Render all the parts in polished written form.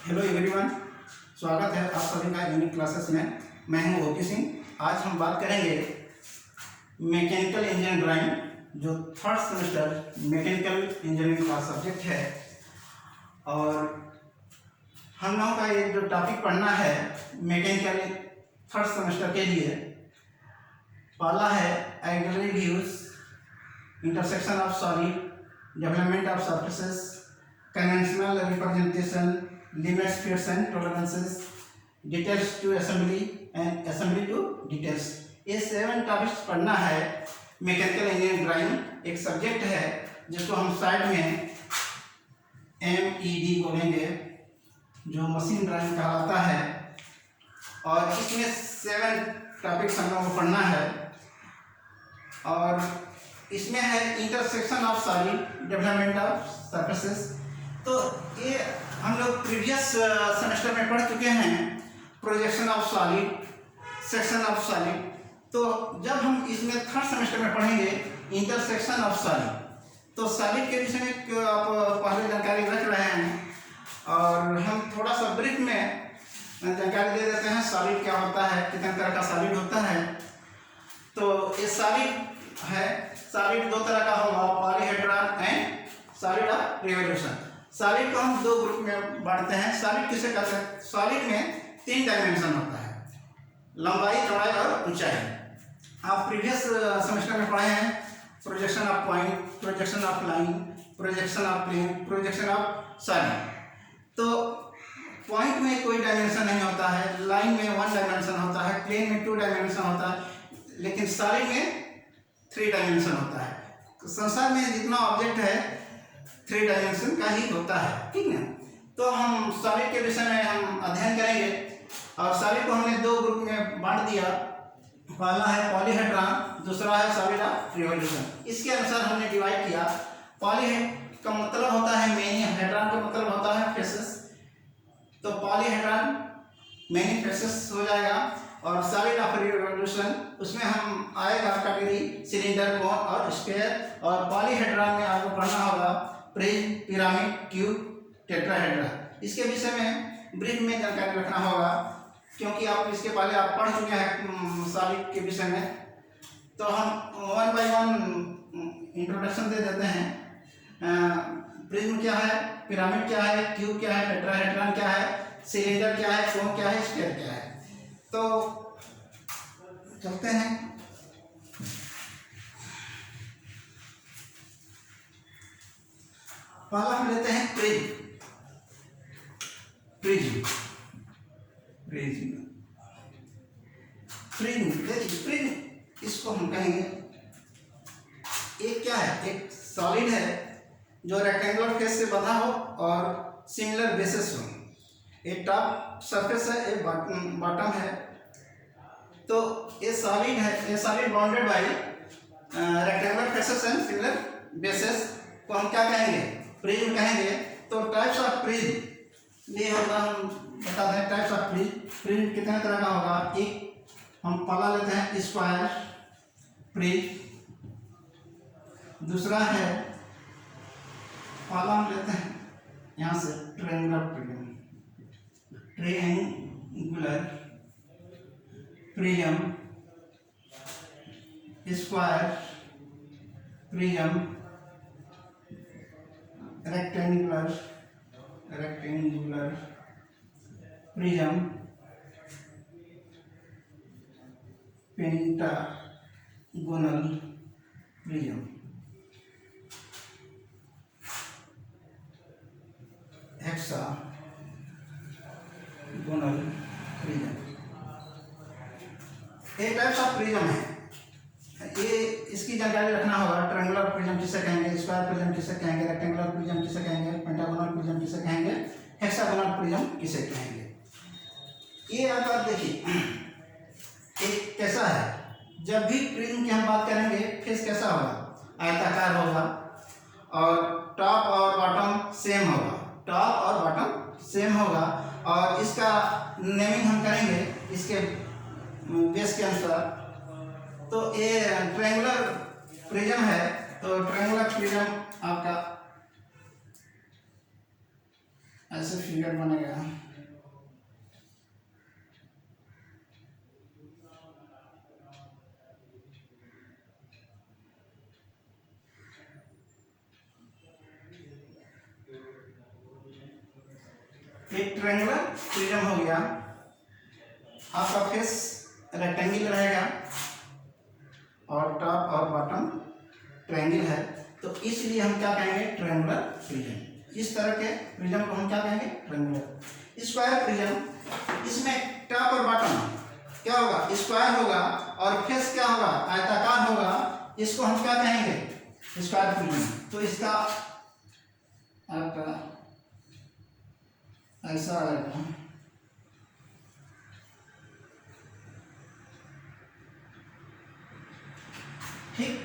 Hello everyone, स्वागत है आप सभी का यूनिक क्लासेस में। मैं हूं ओपी सिंह। आज हम बात करेंगे मैकेनिकल इंजीनियरिंग ड्राइंग, जो थर्ड सेमेस्टर मैकेनिकल इंजीनियरिंग का सब्जेक्ट है। और हम लोगों का ये जो टॉपिक पढ़ना है मैकेनिकल थर्ड सेमेस्टर के लिए, पहला है ideal views, intersection of solid, development of surfaces, conventional representation, limits, fields and tolerances, details to assembly and assembly to details। ये 7 टॉपिक्स पढ़ना है। मैकेनिकल इंजीनियरिंग ड्राइंग एक सब्जेक्ट है जिसको हम साइड में MED बोलेंगे, जो मशीन ड्राइंग कहलाता है। और इसमें 7 टॉपिक्स हम लोगों को पढ़ना है। और इसमें है intersection of solid, development of surfaces. तो ये हम लोग प्रीवियस सेमेस्टर में पढ़ चुके हैं, projection of solid, section of solid. तो जब हम इसमें थर्ड सेमेस्टर में पढ़ेंगे इंटरसेक्शन ऑफ सॉलिड, तो सॉलिड के विषय में आप पहले जानकारी रख रहे हैं। और हम थोड़ा सा ब्रीफ में जानकारी दे देते हैं सॉलिड क्या होता है, कितने तरह का सॉलिड होता है। तो ये सॉलिड है, सॉलिड 2 तरह का होगा, polyhedron and solid of revolution. Solid को हम 2 ग्रुप में बांटते हैं। सॉलिड किसे कहते हैं? सॉलिड में 3 डायमेंशन होता है, लंबाई, चौड़ाई और ऊंचाई। आप प्रीवियस सेमेस्टर में पढ़े हैं projection of point, projection of line, projection of plane, projection of solid. तो पॉइंट में कोई डायमेंशन नहीं होता है, लाइन में 1 डायमेंशन होता है, प्लेन में 2 डायमेंशन होता है, लेकिन सॉलिड में 3 डायमेंशन होता है। संसार में जितना ऑब्जेक्ट है 3 डायमेंशन का ही होता है, ठीक है। तो हम सॉलिड के विषय में हम अध्ययन करेंगे। और सॉलिड को हमने 2 ग्रुप में बांट दिया। पहला है पॉलीहेड्रॉन, दूसरा है सॉलिड ऑफ रिवोल्यूशन। इसके अनुसार हमने डिवाइड किया। पॉलीहेड का मतलब होता है मेनी, हेड्रॉन का मतलब होता है फेसेस। तो पॉलीहेड्रॉन मेनी फेसेस हो जाएगा। और सॉलिड ऑफ रिवोल्यूशन, उसमें हम आएगा कैटेगरी सिलेंडर, कोन और स्फीयर। और पॉलीहेड्रॉन में आपको पढ़ना होगा प्रिज्म, पिरामिड, ट्यूब, टेट्राहेड्रा। इसके विषय में ब्रीफ में जानकारी रखना होगा, क्योंकि आप इसके पहले आप पढ़ चुके हैं सॉलिड के विषय में। तो हम 1 बाय 1 इंट्रोडक्शन दे देते हैं। प्रिज्म क्या है, पिरामिड क्या है, ट्यूब क्या है, टेट्राहेड्रॉन क्या है, सिलेंडर क्या है, कोन क्या है, स्फीयर क्या है। तो चलते हैं। पहला हम लेते हैं प्रिज्म। प्रिज्म प्रिज्म प्रिज्म देखिए, प्रिज्म इसको हम कहेंगे, एक क्या है, एक सॉलिड है जो रेक्टेंगुलर फेस से बंधा हो और सिमिलर बेसेस हो। एक टॉप सरफेस है, एक बॉटम है। तो ये सॉलिड है, ये solid bounded by rectangular faces and similar bases को हम क्या कहेंगे? प्रिज्म कहेंगे। तो टाइप्स ऑफ प्रिज्म ये होगा, हम बता दें टाइप्स ऑफ प्रिज्म। प्रिज्म कितने तरह का होगा? एक हम पहला लेते हैं स्क्वायर प्रिज्म, दूसरा है पहला हम लेते हैं यहाँ से triangular prism, triangular prism, square prism, rectangular prism, pentagonal prism. Hexagonal prism. एक टाइप्स ऑफ प्रिज्म है ये, इसकी जानकारी रखना होगा। ट्रायंगुलर प्रिज्म किसे कहेंगे, स्क्वायर प्रिज्म किसे कहेंगे, रेक्टेंगुलर प्रिज्म किसे कहेंगे, पेंटागोनल प्रिज्म किसे कहेंगे, हेक्सागोनल प्रिज्म किसे कहेंगे। ये आकार देखिए एक कैसा है। जब भी प्रिज्म की हम बात करेंगे फेस कैसा होगा? आयताकार होगा। और टॉप और बॉटम सेम होगा, टॉप और बॉटम सेम होगा। और इसका नेमिंग हम करेंगे इसके बेस के अनुसार। तो ये ट्रायंगुलर प्रिज्म है। तो ट्रायंगुलर प्रिज्म आपका ऐसे फिगर बनेगा। एक ट्रायंगुलर प्रिज्म हो गया। आपका फेस रेक्टेंगल रहेगा और टॉप और बॉटम ट्रायंगल है, तो इसलिए हम क्या कहेंगे, ट्रायंगुलर प्रिज्म। इस तरह के प्रिज्म को हम क्या कहेंगे, ट्रायंगुलर। स्क्वायर प्रिज्म, इसमें टॉप और बॉटम क्या होगा, स्क्वायर होगा और फेस क्या होगा, आयताकार होगा। इसको हम क्या कहेंगे, स्क्वायर प्रिज्म। तो इसका आपका ऐसा आएगा। ठीक,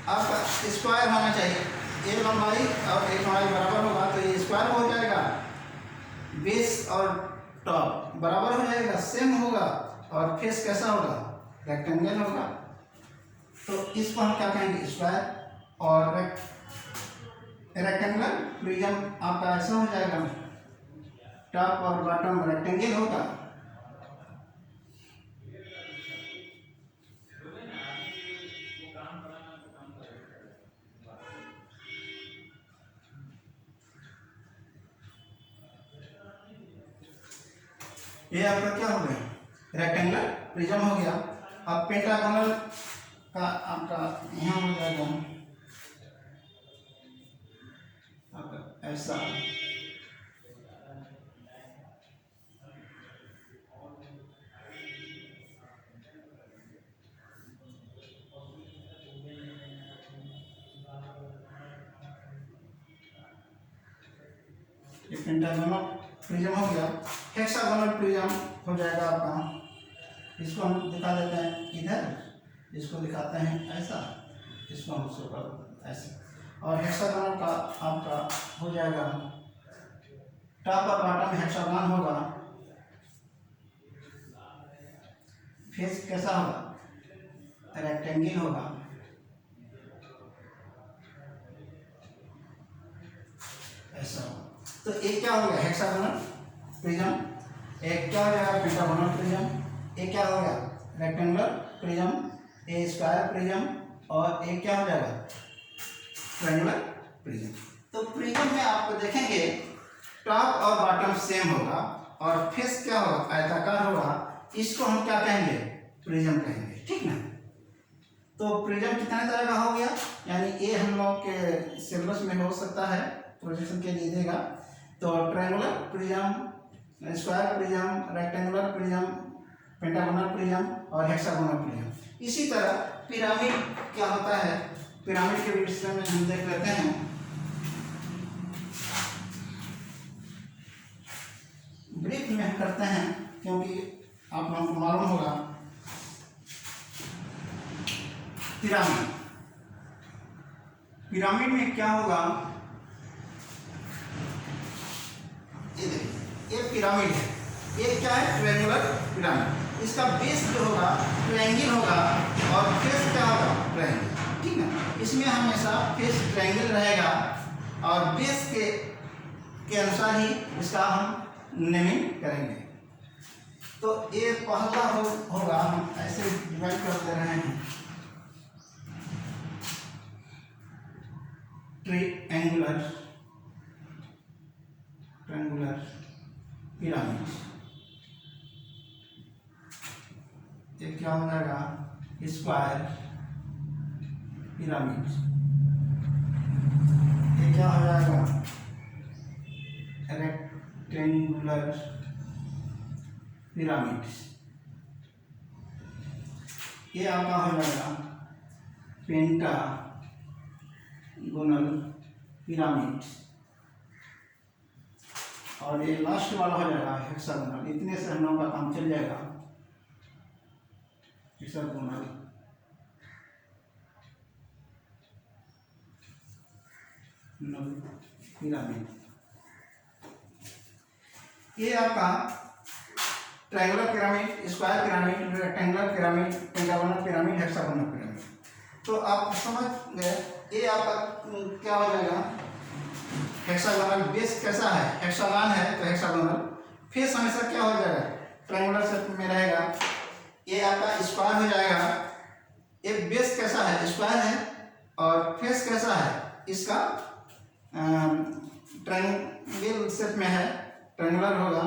आपका स्क्वायर होना चाहिए, एक लंबाई और एक लंबाई बराबर होगा तो ये स्क्वायर हो जाएगा। बेस और टॉप बराबर हो जाएगा, सेम होगा और फेस कैसा होगा, रेक्टेंगल होगा। तो इसको हम क्या कहेंगे, स्क्वायर। और रेक्टेंगुलर प्रिज्म आपका ऐसा हो जाएगा, टॉप और बॉटम रेक्टेंगल होगा। ये आपका क्या हो गया, रेक्टेंगुलर प्रिज्म हो गया। अब पेंटागोनल का आपका यहाँ हो जाएगा आपका ऐसा। ये पेंटागोनल प्रिज्म हो गया। हेक्सागोनल प्रिज्म हो जाएगा आपका। इसको हम दिखा देते हैं इधर, इसको दिखाते हैं ऐसा, इसको हम सुपर ऐसे। और हेक्सागोनल का आपका हो जाएगा, टॉप और बॉटम हेक्सागोन होगा। फेस कैसा होगा, रेक्टेंगल होगा। ऐसा होगा। तो एक क्या हो गया, हेक्सागोनल प्रिज्म। एक क्या हो जाएगा, पेंटागोनल प्रिज्म। एक क्या हो गया, रेक्टेंगुलर प्रिज्म। ए स्क्वायर प्रिज्म। और एक क्या हो जाएगा, ट्रायंगुलर प्रिज्म। तो प्रिज्म में आपको देखेंगे टॉप और बॉटम सेम होगा और फेस क्या होगा, आयताकार होगा। इसको हम क्या कहेंगे, प्रिज्म कहेंगे। ठीक ना। तो प्रिज्म कितने तरह का हो गया, यानी ये हम लोग के सिलेबस में हो सकता है, प्रोजेक्शन के लिए देगा। तो triangular prism, square prism, rectangular prism, pentagonal prism और हेक्सागोनल प्रिज्म। इसी तरह पिरामिड क्या होता है, पिरामिड के विषय में हम देख लेते हैं। ब्रीफ में हम करते हैं क्योंकि आप लोगों को मालूम होगा। पिरामिड, पिरामिड में क्या होगा, ये पिरामिड है। ये क्या है, ट्रायंगुलर पिरामिड। इसका बेस जो होगा ट्रायंगल होगा और फेस क्या होगा, ट्रायंगल। ठीक है, इसमें हमेशा फेस ट्रायंगल रहेगा और बेस के अनुसार ही इसका हम नेमिंग करेंगे। तो ये पहला होगा, हम ऐसे डिवाइड कर दे रहे हैं, ट्रायंगुलर पिरामिड। ये क्या हो जाएगा, स्क्वायर पिरामिड। ये क्या हो जाएगा, रेक्टेंगुलर पिरामिड। ये आपका हो जाएगा पेंटागोनल पिरामिड। और ये लास्ट वाला हो जाएगा हेक्सागोनल। इतने से हम लोगों का काम चल जाएगा। Hexagonal pyramid. ये आपका triangular pyramid, square pyramid, rectangular pyramid, pentagonal pyramid, hexagonal pyramid. तो आप समझ गए। ये आपका क्या हो जाएगा, हेक्सागोनल बेस कैसा है, हेक्सागन है तो हेक्सागोनल। फेस हमेशा क्या हो जाएगा, ट्रायंगुलर शेप में रहेगा। ये आपका स्क्वायर हो जाएगा। ये बेस कैसा है, स्क्वायर है, और फेस कैसा है इसका, ट्रायंगल शेप में है, ट्रायंगुलर होगा,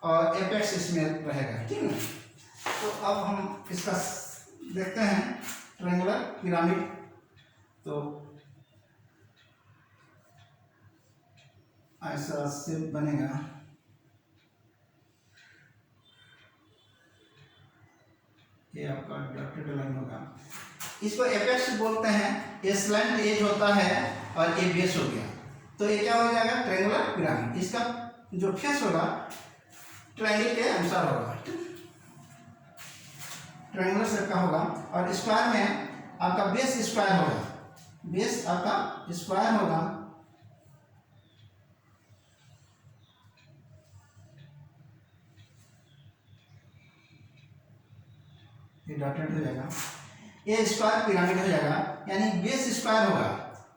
और एपेक्स इसमें रहेगा, ठीक है। तो अब हम इसका देखते हैं ट्रायंगुलर पिरामिड। तो ऐसा शेप बनेगा, ये आपका डॉटेड लाइन होगा। इसको एपेक्स बोलते हैं। ये स्लैंट एज होता है और ये बेस हो गया, तो ये क्या हो जाएगा, ट्रायंगुलर पिरामिड। इसका जो फेस होगा ट्रायंगल के अनुसार होगा, ट्रायंगुलर शेप का होगा। और स्क्वायर में आपका बेस स्क्वायर होगा, बेस आपका स्क्वायर होगा, ये डॉटेड हो जाएगा। ये स्क्वायर पिरामिड हो जाएगा, यानी बेस स्क्वायर होगा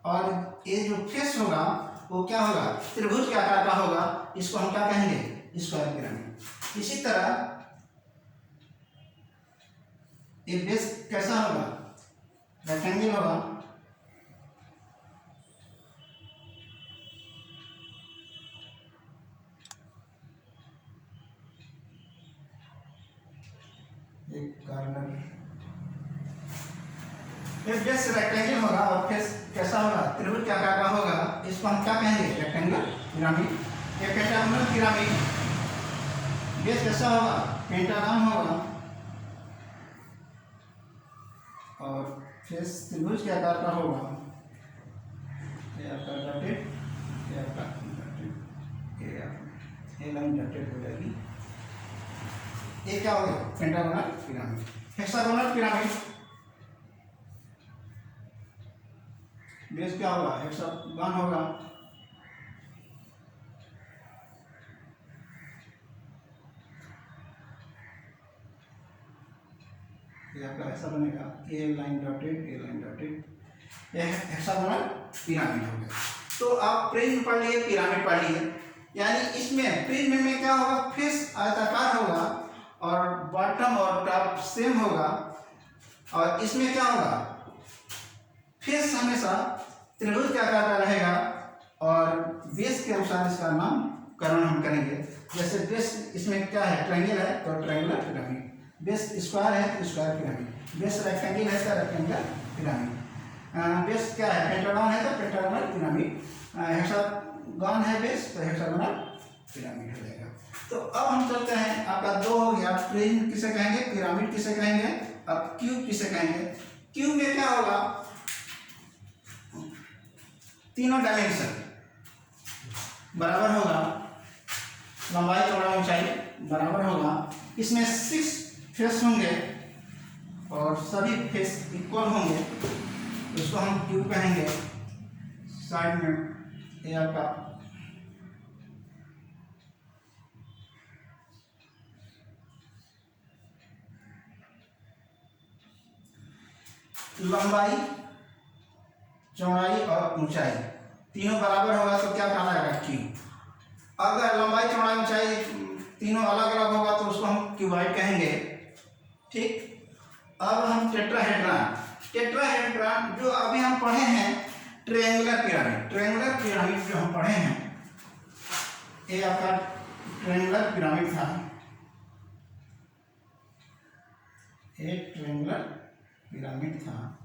और ये जो फेस होगा वो क्या होगा, त्रिभुज के आकार का होगा। इसको हम क्या कहेंगे, स्क्वायर पिरामिड। इसी तरह ये बेस कैसा होगा, रेक्टेंगल होगा, एक कॉर्नर। ये बेस रेक्टेंगल होगा और फेस कैसा होगा, त्रिभुज के आकार का होगा। इसको हम क्या कहेंगे, रेक्टेंगुलर पिरामिड। ये पेंटागोनल पिरामिड। बेस कैसा होगा, पेंटागन होगा, और फेस त्रिभुज के आकार का होगा। ये आपका डॉटेड, ये आपका डॉटेड, ये लाइन डॉटेड हो जाएगी। ये क्या हो गया, pentagonal pyramid. Hexagonal pyramid, base क्या होगा, हेक्सागन होगा, ये आपका ऐसा बनेगा, ए लाइन डॉटेड, ए लाइन डॉटेड। ये हेक्सागोनल पिरामिड हो गया। तो आप प्रिज्म पढ़ लिए, पिरामिड पढ़ लिए, यानी इसमें प्रिज्म में क्या होगा, फेस आयताकार होगा और बॉटम और टॉप सेम होगा। और इसमें क्या होगा, फेस हमेशा त्रिभुज के आकार का रहेगा और बेस के अनुसार इसका नामकरण हम करेंगे। जैसे बेस इसमें क्या है, ट्रायंगल है तो ट्रायंगुलर पिरामिड, बेस स्क्वायर है तो स्क्वायर पिरामिड, बेस रेक्टेंगल है तो रेक्टेंगुलर पिरामिड, बेस क्या है, पेंटागन है तो पेंटागोनल पिरामिड, हेक्सागन है बेस तो हेक्सागोनल पिरामिड हो जाएगा। तो अब हम चलते हैं, आपका दो हो गया, प्रिज्म किसे कहेंगे, पिरामिड किसे कहेंगे, अब क्यूब किसे कहेंगे। क्यूब में क्या होगा, तीनों डायमेंशन बराबर होगा, लंबाई चौड़ाई ऊंचाई बराबर होगा। इसमें 6 फेस होंगे और सभी फेस इक्वल होंगे, इसको हम क्यूब कहेंगे। साइड में ये आपका लंबाई चौड़ाई और ऊंचाई तीनों बराबर होगा तो क्या कहलाएगा, क्यूब। अगर लंबाई चौड़ाई ऊंचाई तीनों अलग अलग होगा तो उसको हम क्यूबॉइड कहेंगे, ठीक। अब हम टेट्राहेड्रॉन, टेट्राहेड्रॉन जो अभी हम पढ़े हैं, ट्रायंगुलर पिरामिड, ट्रायंगुलर पिरामिड जो हम पढ़े हैं, ये आपका ट्रायंगुलर पिरामिड था, ये ट्रायंगुलर पिरामिड था।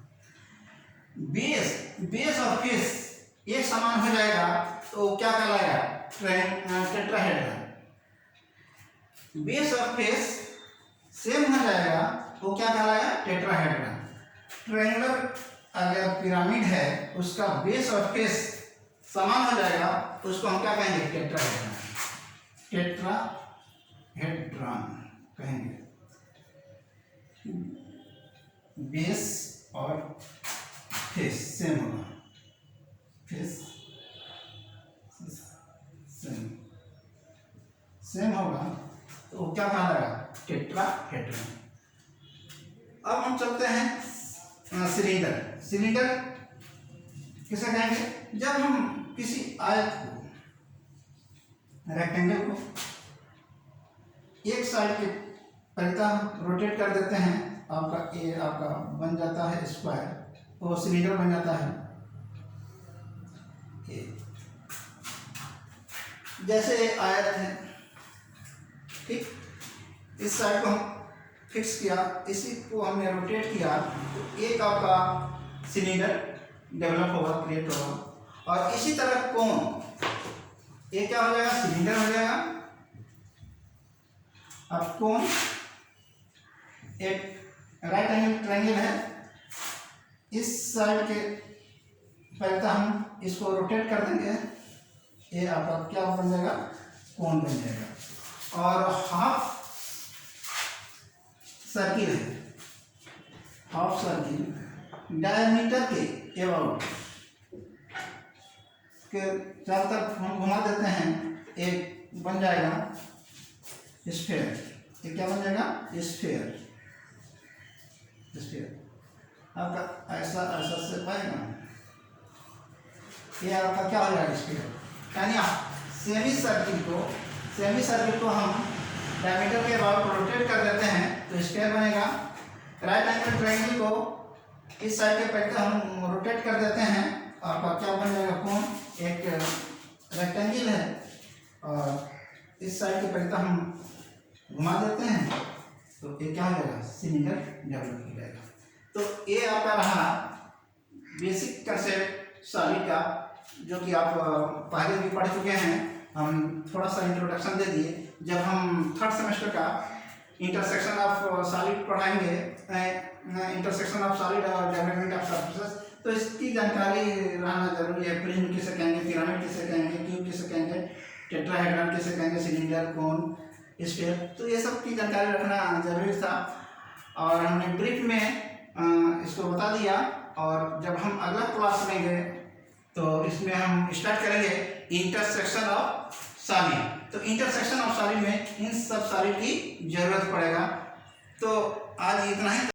बेस और फेस एक समान हो जाएगा तो क्या कहलाएगा, टेट्राहेड्रॉन। बेस और फेस सेम हो जाएगा तो क्या कहलाएगा, टेट्राहेड्रॉन। ट्रायंगुलर अगर पिरामिड है उसका बेस और फेस समान हो जाएगा तो उसको हम क्या कहेंगे, टेट्राहेड्रॉन, टेट्राहेड्रॉन कहेंगे। बेस और फेस सेम होगा, फेस सेम होगा तो क्या कहलाएगा, टेट्राहेड्रॉन। अब हम चलते हैं सिलेंडर। सिलेंडर किसे कहेंगे, जब हम किसी आयत को, रेक्टेंगल को एक साइड के परिता रोटेट कर देते हैं, आपका ये आपका बन जाता है स्क्वायर, वो सिलेंडर बन जाता है। जैसे आयत है, ठीक, इस साइड को हम फिक्स किया, इसी को हमने रोटेट किया तो एक आपका सिलेंडर डेवलप होगा, क्रिएट होगा। और इसी तरह कोन, ये क्या हो जाएगा, सिलेंडर हो जाएगा। अब कोन एक राइट एंगल ट्रायंगल है, इस साइड के पहले हम इसको रोटेट कर देंगे, ये आपका क्या बन जाएगा, कोन बन जाएगा। और हाफ सर्किल है, हाफ सर्किल डायमीटर के अबाउट के चारों तरफ हम घुमा देते हैं, एक बन जाएगा स्फीयर। ये क्या बन जाएगा, स्फीयर। स्फीयर आपका ऐसा ऐसा से पाएगा, ये आपका क्या हो जाएगा, स्फीयर। यानी सेमी सर्किल को हम डायमीटर के अबाउट रोटेट कर देते हैं तो स्फीयर बनेगा। राइट एंगल ट्रायंगल को इस साइड के पैर हम रोटेट कर देते हैं, आपका क्या बन जाएगा, कोन। एक रेक्टेंगल है और इस साइड के पैर हम घुमा देते हैं तो ये क्या हो जाएगा, सिलेंडर डेवलप हो जाएगा। तो ये आपका रहा बेसिक कंसेप्ट सॉलिड का, जो कि आप पहले भी पढ़ चुके हैं। हम थोड़ा सा इंट्रोडक्शन दे दिए। जब हम थर्ड सेमेस्टर का इंटरसेक्शन ऑफ सॉलिड पढ़ाएंगे, इंटरसेक्शन ऑफ सॉलिड और डेवलपमेंट ऑफ सरफेसेस, तो इसकी जानकारी रहना जरूरी है। प्रिज्म किसे कहेंगे, पिरामिड किसे कहेंगे, क्यूब किसे कहेंगे, टेट्राहेड्रन किसे कहेंगे, सिलेंडर, कोन, स्फीयर, तो ये सब की जानकारी रखना जरूरी था। और हमने ब्रीफ में इसको बता दिया। और जब हम अगला क्लास लेंगे तो इसमें हम स्टार्ट करेंगे इंटरसेक्शन ऑफ सॉलिड। तो इंटरसेक्शन ऑफ सॉलिड में इन सब सॉलिड की जरूरत पड़ेगा। तो आज इतना ही।